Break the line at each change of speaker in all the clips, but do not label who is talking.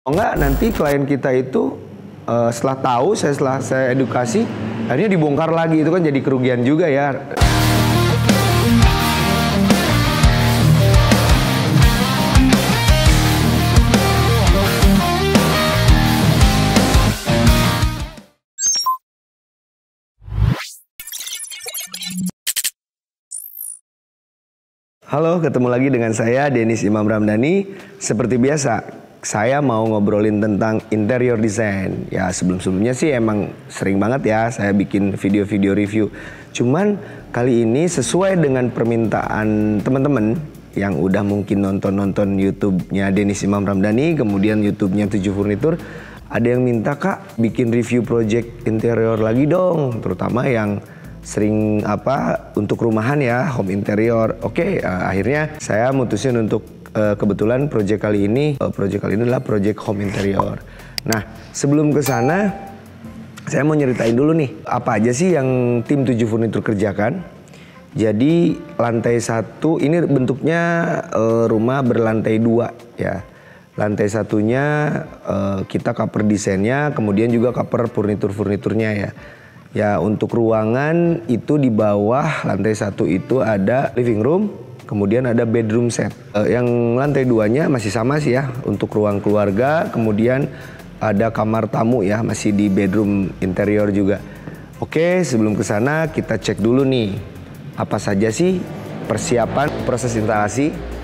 Enggak, nanti klien kita itu setelah tahu, setelah saya edukasi, akhirnya dibongkar lagi, itu kan jadi kerugian juga ya. Halo, ketemu lagi dengan saya Denis Imam Ramdhani. Seperti biasa, saya mau ngobrolin tentang interior design. Ya, sebelum-sebelumnya sih emang sering banget ya saya bikin video-video review. Cuman kali ini sesuai dengan permintaan teman-teman yang udah mungkin nonton YouTube-nya Denis Imam Ramdhani, kemudian YouTube-nya 7 Furnitur, ada yang minta, "Kak, bikin review project interior lagi dong," terutama yang sering untuk rumahan ya, home interior. Oke, akhirnya saya mutusin untuk kebetulan project kali ini adalah project home interior. Nah, sebelum ke sana saya mau nyeritain dulu nih apa aja sih yang tim 7 Furnitur kerjakan. Jadi lantai 1 ini bentuknya rumah berlantai 2 ya. Lantai satunya kita cover desainnya, kemudian juga cover furniturnya ya. Ya, untuk ruangan itu di bawah lantai 1 itu ada living room, kemudian ada bedroom set. Yang lantai 2-nya masih sama sih ya, untuk ruang keluarga, kemudian ada kamar tamu ya, masih di bedroom interior juga. Oke, sebelum ke sana kita cek dulu nih, apa saja sih persiapan proses instalasi.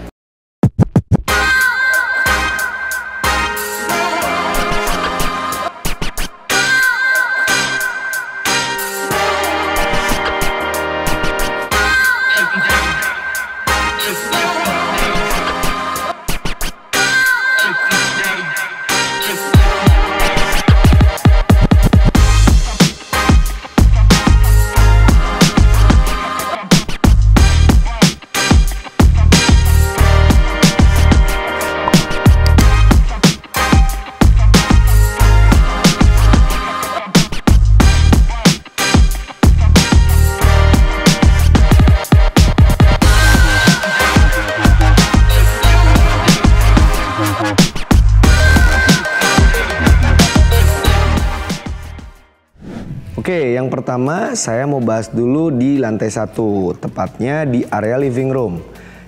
Oke, yang pertama saya mau bahas dulu di lantai 1, tepatnya di area living room.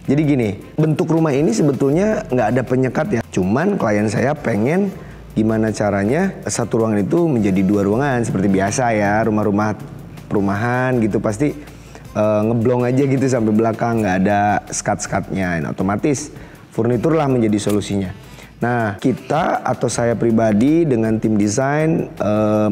Jadi gini, bentuk rumah ini sebetulnya nggak ada penyekat ya. Cuman klien saya pengen gimana caranya satu ruangan itu menjadi 2 ruangan. Seperti biasa ya, rumah-rumah perumahan gitu pasti ngeblong aja gitu sampai belakang, nggak ada skat-skatnya. Nah, otomatis furnitur lah menjadi solusinya. Nah, kita atau saya pribadi dengan tim desain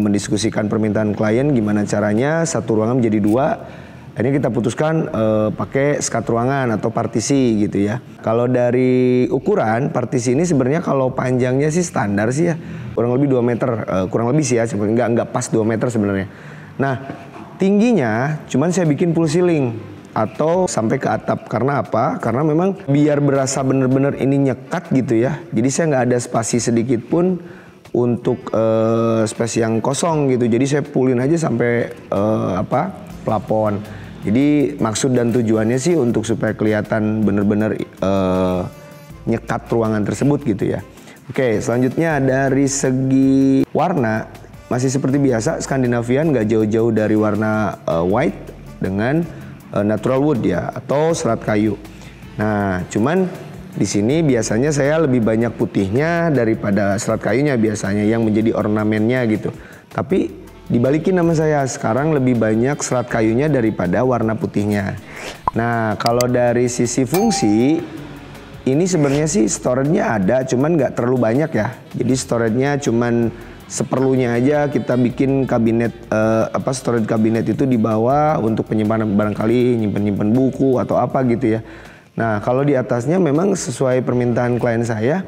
mendiskusikan permintaan klien gimana caranya satu ruangan menjadi 2. Akhirnya kita putuskan pakai skat ruangan atau partisi gitu ya. Kalau dari ukuran partisi ini sebenarnya kalau panjangnya sih standar sih ya, kurang lebih 2 meter, kurang lebih sih ya, nggak pas 2 meter sebenarnya. Nah, tingginya cuman saya bikin full ceiling atau sampai ke atap. Karena apa? Karena memang biar berasa bener-bener ini nyekat gitu ya. Jadi saya nggak ada spasi sedikit pun untuk space yang kosong gitu. Jadi saya fullin aja sampai plafon. Jadi maksud dan tujuannya sih untuk supaya kelihatan bener-bener nyekat ruangan tersebut gitu ya. Oke, selanjutnya dari segi warna masih seperti biasa Skandinavian, nggak jauh-jauh dari warna white dengan natural wood ya atau serat kayu. Nah, cuman di sini biasanya saya lebih banyak putihnya daripada serat kayunya biasanya yang menjadi ornamennya gitu. Tapi dibalikin sama saya, sekarang lebih banyak serat kayunya daripada warna putihnya. Nah, kalau dari sisi fungsi ini sebenarnya sih storage-nya ada, cuman nggak terlalu banyak ya. Jadi storage-nya cuman seperlunya aja. Kita bikin kabinet storage kabinet itu di bawah untuk penyimpanan barangkali nyimpen buku atau apa gitu ya. Nah, kalau di atasnya memang sesuai permintaan klien saya,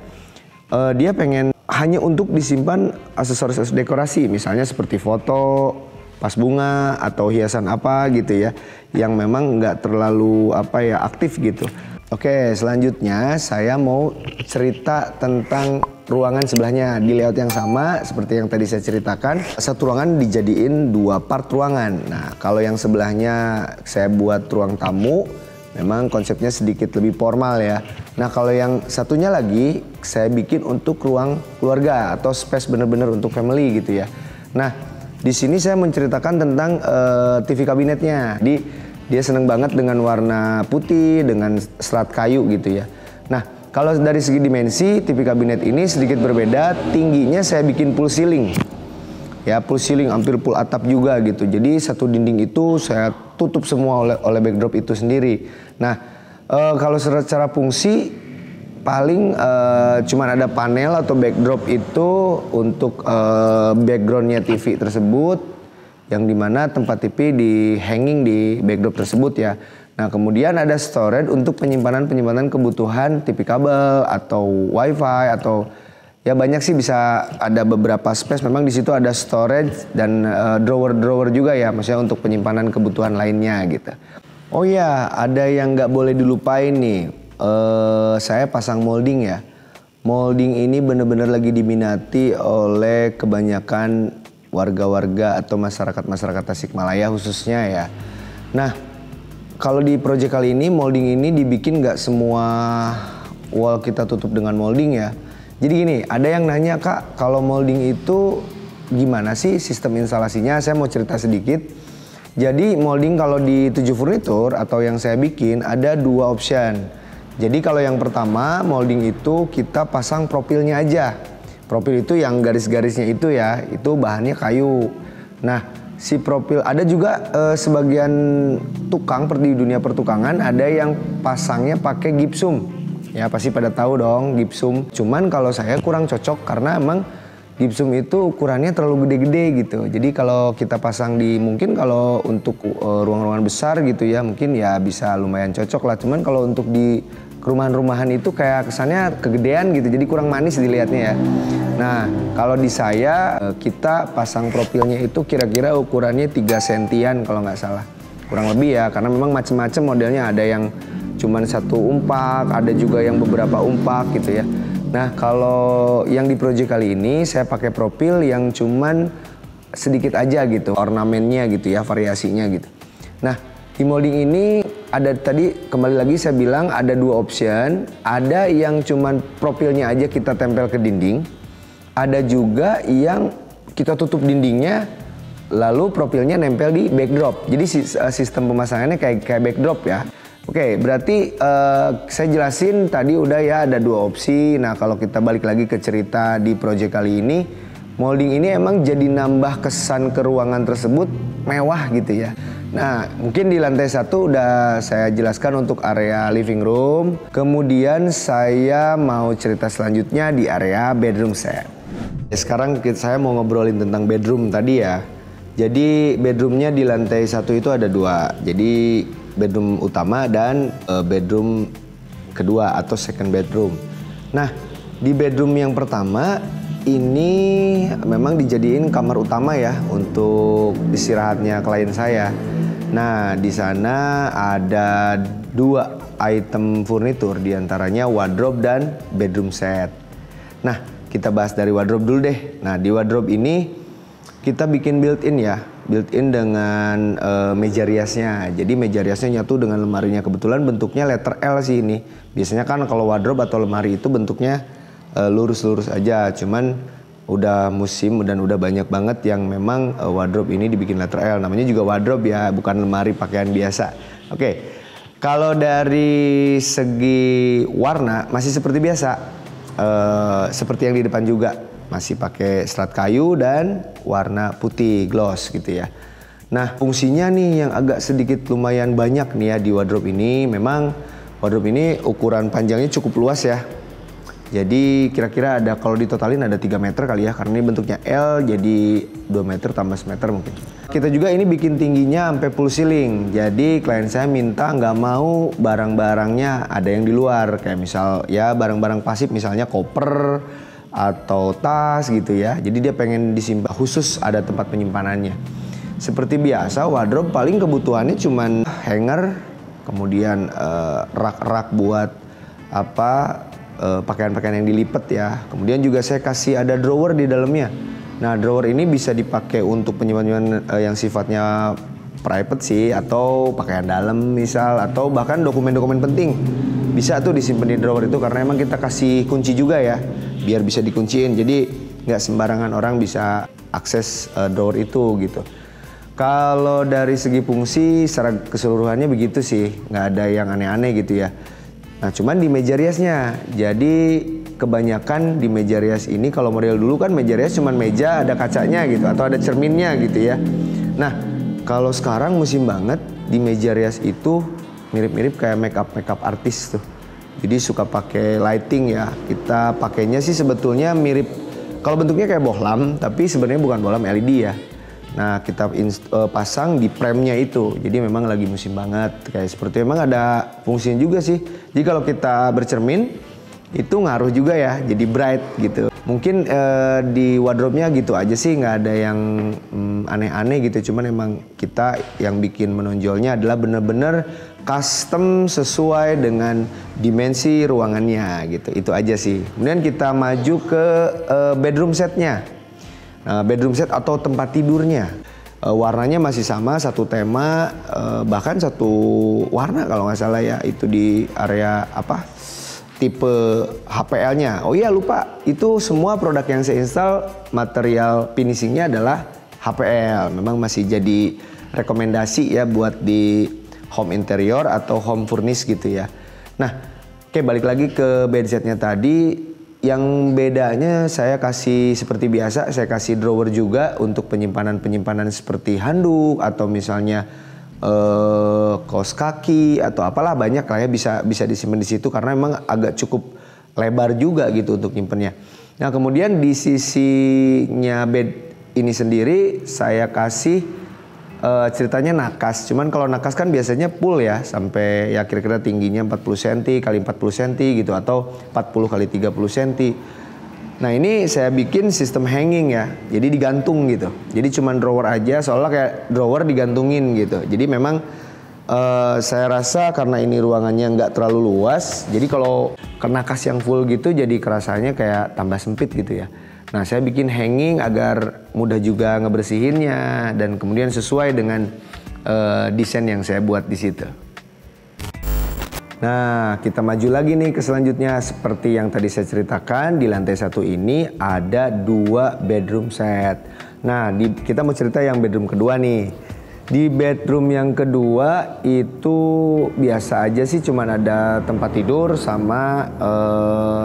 dia pengen hanya untuk disimpan aksesoris dekorasi, misalnya seperti foto, vas bunga atau hiasan apa gitu ya, yang memang nggak terlalu aktif gitu. Oke, selanjutnya saya mau cerita tentang ruangan sebelahnya di layout yang sama seperti yang tadi saya ceritakan. Satu ruangan dijadiin 2 part ruangan. Nah, kalau yang sebelahnya saya buat ruang tamu, Memang konsepnya sedikit lebih formal ya. Nah kalau yang satunya lagi saya bikin untuk ruang keluarga atau space bener-bener untuk family gitu ya. Nah di sini saya menceritakan tentang TV kabinetnya. Dia seneng banget dengan warna putih dengan serat kayu gitu ya. Nah kalau dari segi dimensi, TV kabinet ini sedikit berbeda. Tingginya saya bikin full ceiling. Ya, full ceiling, hampir full atap juga gitu. Jadi satu dinding itu saya tutup semua oleh backdrop itu sendiri. Nah, kalau secara fungsi, paling cuman ada panel atau backdrop itu untuk backgroundnya TV tersebut. Yang dimana tempat TV di hanging di backdrop tersebut ya. Nah kemudian ada storage untuk penyimpanan kebutuhan TV kabel atau wifi atau ya banyak sih, bisa ada beberapa space. Memang di situ ada storage dan drawer juga ya, maksudnya untuk penyimpanan kebutuhan lainnya gitu. Oh ya, ada yang nggak boleh dilupain nih, saya pasang molding ya. Molding ini bener-bener lagi diminati oleh kebanyakan warga-warga atau masyarakat Tasikmalaya khususnya ya. Nah kalau di project kali ini, molding ini dibikin nggak semua wall kita tutup dengan molding ya. Jadi gini, ada yang nanya, Kak, kalau molding itu gimana sih sistem instalasinya? Saya mau cerita sedikit. Jadi molding kalau di 7 furnitur atau yang saya bikin ada 2 option. Jadi kalau yang pertama, molding itu kita pasang profilnya aja. Profil itu yang garis-garisnya itu ya, itu bahannya kayu. Nah si profil ada juga sebagian tukang di dunia pertukangan ada yang pasangnya pakai gipsum ya, pasti pada tahu dong gipsum. Cuman kalau saya kurang cocok karena emang gipsum itu ukurannya terlalu gede-gede gitu. Jadi kalau kita pasang di, mungkin kalau untuk ruang-ruangan besar gitu ya mungkin ya bisa lumayan cocok lah. Cuman kalau untuk di rumahan-rumahan itu kayak kesannya kegedean gitu, jadi kurang manis dilihatnya ya. Nah kalau di saya kita pasang profilnya itu kira-kira ukurannya 3 sentian kalau nggak salah, kurang lebih ya, karena memang macam-macam modelnya, ada yang cuman 1 umpak, ada juga yang beberapa umpak gitu ya. Nah kalau yang di project kali ini saya pakai profil yang cuman sedikit aja gitu ornamennya gitu ya, variasinya gitu. Nah di molding ini ada tadi, kembali lagi saya bilang ada 2 option. Ada yang cuman profilnya aja kita tempel ke dinding. Ada juga yang kita tutup dindingnya lalu profilnya nempel di backdrop. Jadi sistem pemasangannya kayak backdrop ya. Oke, berarti saya jelasin tadi udah ya, ada 2 opsi. Nah kalau kita balik lagi ke cerita di project kali ini, molding ini emang jadi nambah kesan ke ruangan tersebut mewah gitu ya. Nah mungkin di lantai 1 udah saya jelaskan untuk area living room. Kemudian saya mau cerita selanjutnya di area bedroom set. Sekarang saya mau ngobrolin tentang bedroom tadi ya. Jadi bedroomnya di lantai 1 itu ada 2. Jadi bedroom utama dan bedroom kedua atau second bedroom. Nah di bedroom yang pertama ini memang dijadiin kamar utama ya untuk istirahatnya klien saya. Nah di sana ada 2 item furnitur, diantaranya wardrobe dan bedroom set. Nah kita bahas dari wardrobe dulu deh. Nah di wardrobe ini kita bikin built-in ya, built-in dengan meja riasnya. Jadi meja riasnya nyatu dengan lemarinya, kebetulan bentuknya letter L sih ini. Biasanya kan kalau wardrobe atau lemari itu bentuknya lurus-lurus aja, cuman udah musim dan udah banyak banget yang memang wardrobe ini dibikin letter L. Namanya juga wardrobe ya, bukan lemari pakaian biasa. Oke, kalau dari segi warna masih seperti biasa, seperti yang di depan juga, masih pakai serat kayu dan warna putih gloss gitu ya. Nah fungsinya nih yang agak sedikit lumayan banyak nih ya di wardrobe ini. Memang wardrobe ini ukuran panjangnya cukup luas ya. Jadi kira-kira ada, kalau ditotalin ada 3 meter kali ya, karena ini bentuknya L jadi 2 meter tambah semeter mungkin. Kita juga ini bikin tingginya sampai full ceiling. Jadi klien saya minta nggak mau barang-barangnya ada yang di luar, kayak misal ya barang-barang pasif misalnya koper atau tas gitu ya. Jadi dia pengen disimpan khusus, ada tempat penyimpanannya. Seperti biasa wardrobe paling kebutuhannya cuman hanger, kemudian rak-rak buat pakaian-pakaian yang dilipat ya. Kemudian juga saya kasih ada drawer di dalamnya. Nah drawer ini bisa dipakai untuk penyimpan yang sifatnya private sih, atau pakaian dalam misal, atau bahkan dokumen-dokumen penting bisa tuh disimpan di drawer itu, karena emang kita kasih kunci juga ya biar bisa dikunciin, jadi nggak sembarangan orang bisa akses drawer itu gitu. Kalau dari segi fungsi secara keseluruhannya begitu sih, nggak ada yang aneh-aneh gitu ya. Nah cuman di meja riasnya, jadi kebanyakan di meja rias ini kalau model dulu kan meja rias cuman meja ada kacanya gitu atau ada cerminnya gitu ya. Nah kalau sekarang musim banget di meja rias itu mirip-mirip kayak makeup artis tuh. Jadi suka pakai lighting ya. Kita pakainya sih sebetulnya mirip, kalau bentuknya kayak bohlam tapi sebenarnya bukan bohlam LED ya. Nah kita pasang di premnya itu, jadi memang lagi musim banget kayak seperti, memang ada fungsinya juga sih. Jadi kalau kita bercermin itu ngaruh juga ya, jadi bright gitu. Mungkin di wardrobe-nya gitu aja sih, nggak ada yang aneh-aneh gitu. Cuman emang kita yang bikin menonjolnya adalah bener-bener custom sesuai dengan dimensi ruangannya gitu. Itu aja sih. Kemudian kita maju ke bedroom setnya. Bedroom set atau tempat tidurnya, warnanya masih sama, satu tema, bahkan satu warna kalau nggak salah ya, itu di area apa tipe HPL-nya. Oh iya lupa, itu semua produk yang saya install material finishingnya adalah HPL. Memang masih jadi rekomendasi ya buat di home interior atau home furnish gitu ya. Nah, oke, balik lagi ke bed setnya tadi. Yang bedanya saya kasih seperti biasa, saya kasih drawer juga untuk penyimpanan seperti handuk atau misalnya kaos kaki atau apalah, banyak lah ya, bisa disimpan di situ karena memang agak cukup lebar juga gitu untuk nyimpennya. Nah kemudian di sisinya bed ini sendiri saya kasih ceritanya nakas. Cuman kalau nakas kan biasanya full ya, sampai ya kira-kira tingginya 40 cm kali 40 cm gitu, atau 40 kali 30 cm. Nah ini saya bikin sistem hanging ya, jadi digantung gitu. Jadi cuman drawer aja, soalnya kayak drawer digantungin gitu. Jadi memang saya rasa karena ini ruangannya nggak terlalu luas, jadi kalau kena kas yang full gitu jadi kerasanya kayak tambah sempit gitu ya. Nah saya bikin hanging agar mudah juga ngebersihinnya dan kemudian sesuai dengan desain yang saya buat di situ. Nah kita maju lagi nih ke selanjutnya. Seperti yang tadi saya ceritakan, di lantai satu ini ada 2 bedroom set. Nah kita mau cerita yang bedroom kedua nih. Di bedroom yang kedua itu biasa aja sih, cuman ada tempat tidur sama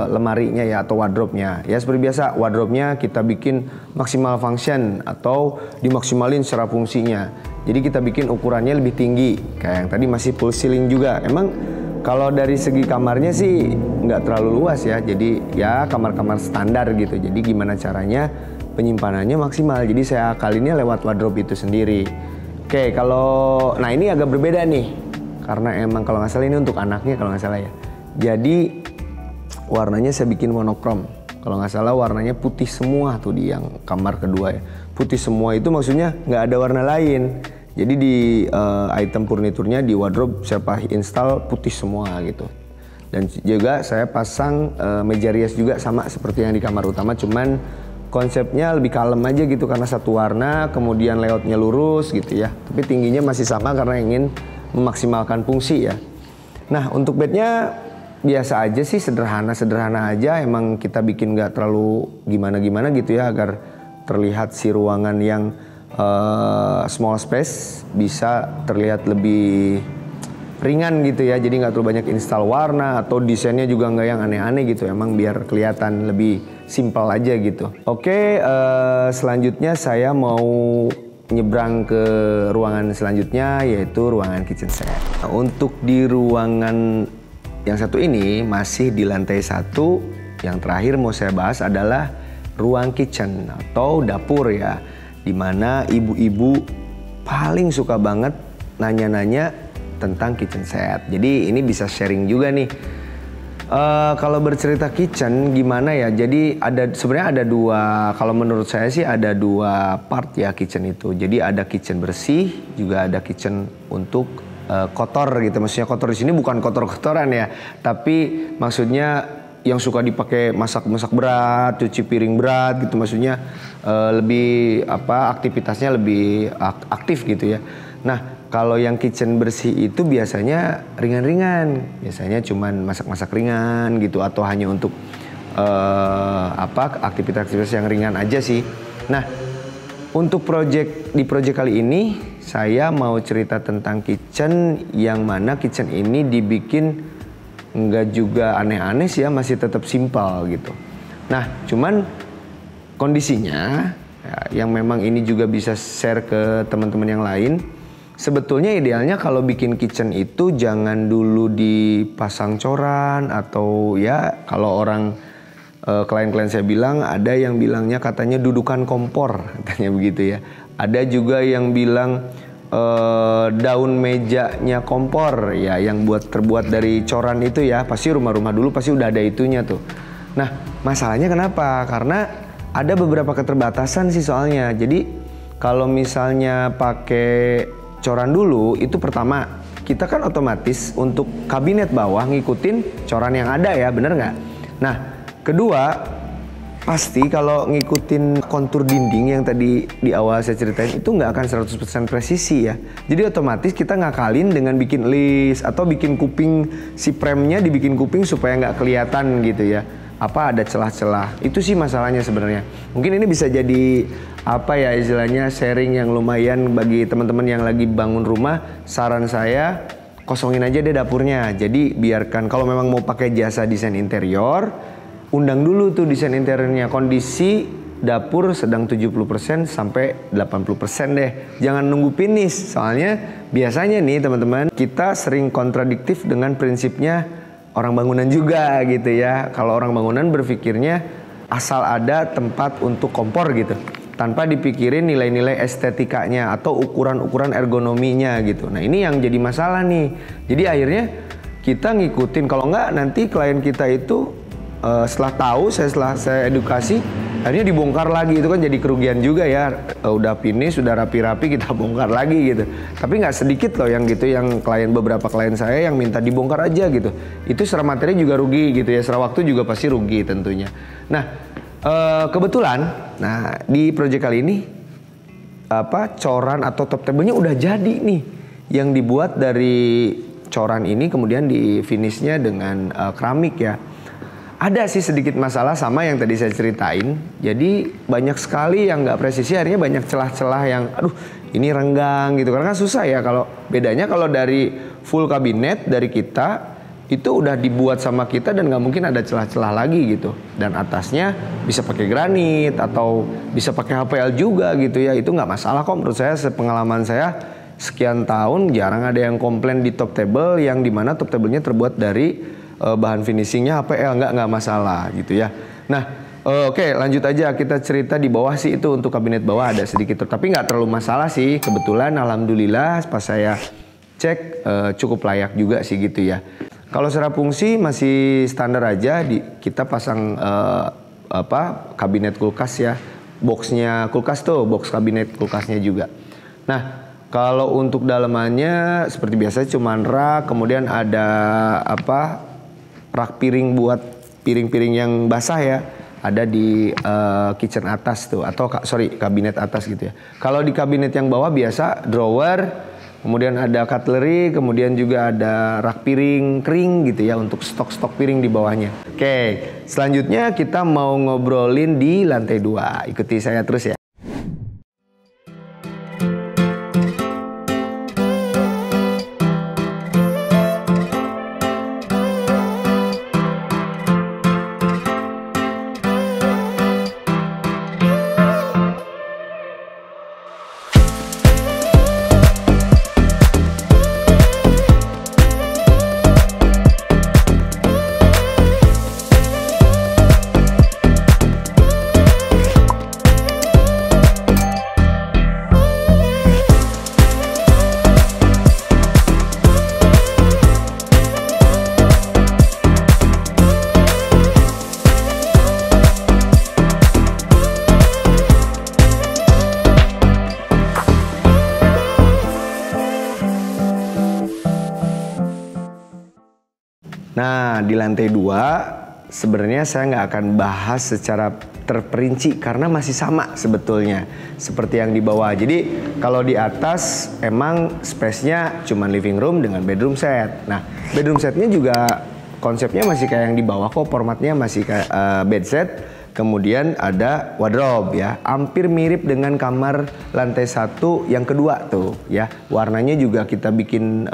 lemarinya ya atau wardrobe-nya. Ya seperti biasa, wardrobe-nya kita bikin maksimal function atau dimaksimalin secara fungsinya. Jadi kita bikin ukurannya lebih tinggi, kayak yang tadi masih full ceiling juga. Emang kalau dari segi kamarnya sih nggak terlalu luas ya, jadi ya kamar-kamar standar gitu. Jadi gimana caranya penyimpanannya maksimal, jadi saya akalinnya lewat wardrobe itu sendiri. Oke, nah ini agak berbeda nih, karena emang kalau nggak salah ini untuk anaknya kalau nggak salah ya. Jadi warnanya saya bikin monokrom. Kalau nggak salah warnanya putih semua tuh di yang kamar kedua ya. Putih semua itu maksudnya nggak ada warna lain. Jadi di item furniturnya di wardrobe saya install putih semua gitu. Dan juga saya pasang meja rias juga sama seperti yang di kamar utama, cuman konsepnya lebih kalem aja gitu karena satu warna, kemudian layoutnya lurus gitu ya. Tapi tingginya masih sama karena ingin memaksimalkan fungsi ya. Nah untuk bednya biasa aja sih, sederhana aja. Emang kita bikin nggak terlalu gimana-gimana gitu ya, agar terlihat si ruangan yang small space bisa terlihat lebih ringan gitu ya. Jadi nggak terlalu banyak install warna atau desainnya juga nggak yang aneh-aneh gitu. Emang biar kelihatan lebih simpel aja gitu. Oke, selanjutnya saya mau nyebrang ke ruangan selanjutnya, yaitu ruangan kitchen set. Nah, untuk di ruangan yang satu ini masih di lantai 1. Yang terakhir mau saya bahas adalah ruang kitchen atau dapur ya, dimana ibu-ibu paling suka banget nanya-nanya tentang kitchen set. Jadi ini bisa sharing juga nih. Kalau bercerita kitchen gimana ya, jadi sebenarnya ada 2, kalau menurut saya sih ada 2 part ya kitchen itu. Jadi ada kitchen bersih, juga ada kitchen untuk kotor gitu. Maksudnya kotor di sini bukan kotor-kotoran ya, tapi maksudnya yang suka dipakai masak berat, cuci piring berat gitu. Maksudnya lebih aktivitasnya lebih aktif gitu ya. Nah, kalau yang kitchen bersih itu biasanya ringan-ringan, biasanya cuman masak-masak ringan gitu atau hanya untuk aktivitas-aktivitas yang ringan aja sih. Nah, untuk di project kali ini saya mau cerita tentang kitchen yang mana kitchen ini dibikin nggak juga aneh-aneh sih ya, masih tetap simpel gitu. Nah, cuman kondisinya ya, yang memang ini juga bisa share ke teman-teman yang lain. Sebetulnya idealnya kalau bikin kitchen itu jangan dulu dipasang coran atau ya kalau orang klien-klien saya bilang ada yang bilangnya katanya dudukan kompor katanya begitu ya. Ada juga yang bilang daun mejanya kompor ya yang terbuat dari coran itu ya. Pasti rumah-rumah dulu pasti udah ada itunya tuh. Nah, masalahnya kenapa? Karena ada beberapa keterbatasan sih soalnya. Jadi kalau misalnya pakai coran dulu itu pertama kita kan otomatis untuk kabinet bawah ngikutin coran yang ada ya, bener nggak? Nah, kedua pasti kalau ngikutin kontur dinding yang tadi di awal saya ceritain itu nggak akan 100% presisi ya. Jadi otomatis kita ngakalin dengan bikin list atau bikin kuping si premnya dibikin kuping supaya nggak kelihatan gitu ya. Apa ada celah-celah. Itu sih masalahnya sebenarnya. Mungkin ini bisa jadi apa ya istilahnya sharing yang lumayan bagi teman-teman yang lagi bangun rumah. Saran saya kosongin aja deh dapurnya. Jadi biarkan kalau memang mau pakai jasa desain interior, undang dulu tuh desain interiornya. Kondisi dapur sedang 70% sampai 80% deh. Jangan nunggu finish. Soalnya biasanya nih teman-teman, kita sering kontradiktif dengan prinsipnya orang bangunan juga gitu ya. Kalau orang bangunan berpikirnya asal ada tempat untuk kompor gitu, tanpa dipikirin nilai-nilai estetikanya atau ukuran-ukuran ergonominya gitu. Nah ini yang jadi masalah nih. Jadi akhirnya kita ngikutin, kalau nggak nanti klien kita itu setelah saya edukasi, akhirnya dibongkar lagi. Itu kan jadi kerugian juga ya. Udah finish, sudah rapi-rapi kita bongkar lagi gitu. Tapi nggak sedikit loh yang gitu, yang beberapa klien saya yang minta dibongkar aja gitu. Itu secara materi juga rugi gitu ya, secara waktu juga pasti rugi tentunya. Nah kebetulan, di project kali ini coran atau top table-nya udah jadi nih, yang dibuat dari coran ini kemudian di finishnya dengan keramik ya. Ada sih sedikit masalah sama yang tadi saya ceritain. Jadi banyak sekali yang nggak presisi, akhirnya banyak celah-celah yang aduh ini renggang gitu. Karena kan susah ya, kalau bedanya kalau dari full kabinet dari kita itu udah dibuat sama kita dan nggak mungkin ada celah-celah lagi gitu. Dan atasnya bisa pakai granit atau bisa pakai HPL juga gitu ya. Itu nggak masalah kok menurut saya, sepengalaman saya sekian tahun jarang ada yang komplain di top table yang dimana top table-nya terbuat dari bahan finishingnya HPL, nggak masalah gitu ya. Nah oke, lanjut aja kita cerita di bawah sih. Itu untuk kabinet bawah ada sedikit tapi nggak terlalu masalah sih. Kebetulan alhamdulillah pas saya cek cukup layak juga sih gitu ya. Kalau secara fungsi masih standar aja, kita pasang kabinet kulkas ya, boxnya kulkas tuh, box kabinet kulkasnya juga. Nah kalau untuk dalamannya seperti biasa cuman rak, kemudian ada rak piring buat piring-piring yang basah ya, ada di kitchen atas tuh, atau kabinet atas gitu ya. Kalau di kabinet yang bawah biasa drawer, kemudian ada cutlery, kemudian juga ada rak piring kering gitu ya untuk stok-stok piring di bawahnya. Oke, selanjutnya kita mau ngobrolin di lantai 2. Ikuti saya terus ya. Nah, di lantai 2 sebenarnya saya nggak akan bahas secara terperinci karena masih sama sebetulnya seperti yang di bawah. Jadi kalau di atas emang space-nya cuma living room dengan bedroom set. Nah, bedroom setnya juga konsepnya masih kayak yang di bawah kok, formatnya masih kayak bed set. Kemudian ada wardrobe ya, hampir mirip dengan kamar lantai 1 yang kedua tuh ya. Warnanya juga kita bikin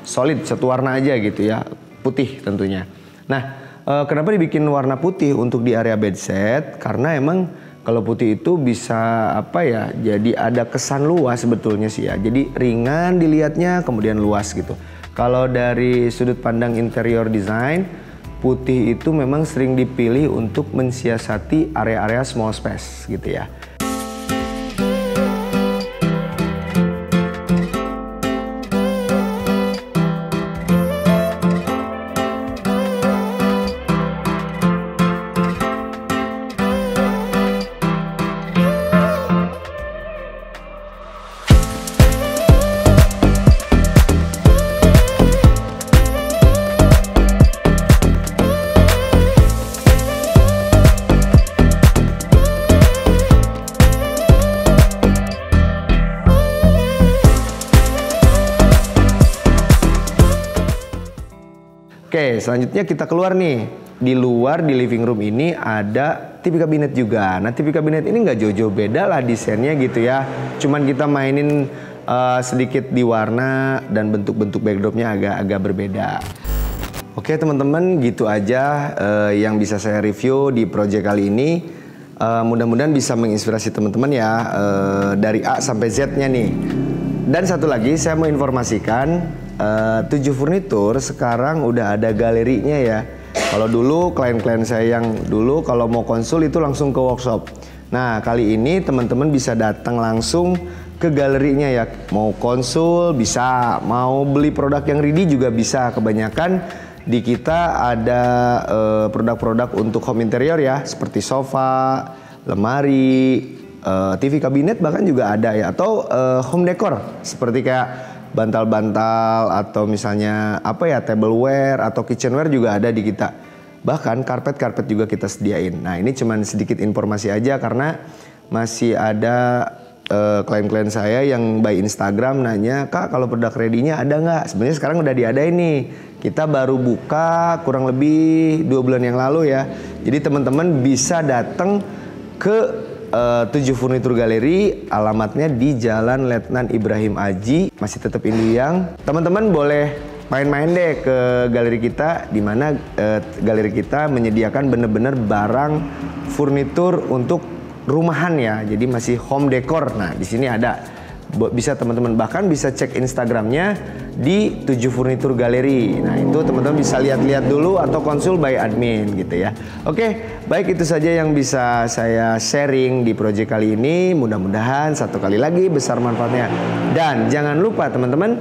solid, satu warna aja gitu ya, putih tentunya. Nah, kenapa dibikin warna putih untuk di area bed set? Karena emang kalau putih itu bisa apa ya? Jadi ada kesan luas sebetulnya sih ya. Jadi ringan dilihatnya, kemudian luas gitu. Kalau dari sudut pandang interior design, putih itu memang sering dipilih untuk mensiasati area-area small space gitu ya. Oke, selanjutnya kita keluar nih. Di luar di living room ini ada TV kabinet juga. Nah, TV kabinet ini nggak jauh-jauh beda lah desainnya gitu ya. Cuman kita mainin sedikit di warna dan bentuk-bentuk backdropnya agak berbeda. Oke teman-teman, gitu aja yang bisa saya review di project kali ini. Mudah-mudahan bisa menginspirasi teman-teman ya, dari A sampai Z-nya nih. Dan satu lagi saya mau informasikan, 7 Furnitur sekarang udah ada galerinya ya. Kalau dulu klien-klien saya yang dulu kalau mau konsul itu langsung ke workshop. Nah, kali ini teman-teman bisa datang langsung ke galerinya ya. Mau konsul bisa, mau beli produk yang ready juga bisa. Kebanyakan di kita ada produk-produk untuk home interior ya, seperti sofa, lemari, TV kabinet bahkan juga ada ya, atau home decor seperti kayak bantal-bantal atau misalnya apa ya, tableware atau kitchenware juga ada di kita. Bahkan karpet-karpet juga kita sediain. Nah, ini cuman sedikit informasi aja karena masih ada klien-klien saya yang by Instagram nanya, "Kak, kalau produk ready-nya ada nggak?" Sebenarnya sekarang udah diadain nih. Kita baru buka kurang lebih 2 bulan yang lalu ya. Jadi teman-teman bisa datang ke 7 Furnitur Galeri, alamatnya di Jalan Letnan Ibrahim Aji, masih tetap Induyang. Teman-teman boleh main-main deh ke galeri kita, di mana galeri kita menyediakan bener-bener barang furnitur untuk rumahan ya. Jadi masih home decor. Nah, di sini ada. Bisa teman-teman bahkan bisa cek Instagramnya di 7 Furnitur Galeri. Nah, itu teman-teman bisa lihat-lihat dulu atau konsul by admin gitu ya. Oke, baik, itu saja yang bisa saya sharing di project kali ini. Mudah-mudahan satu kali lagi besar manfaatnya. Dan jangan lupa teman-teman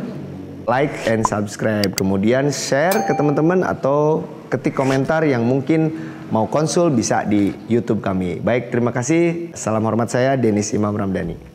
like and subscribe. Kemudian share ke teman-teman atau ketik komentar yang mungkin mau konsul bisa di YouTube kami. Baik, terima kasih. Salam hormat, saya Denis Imam Ramdhani.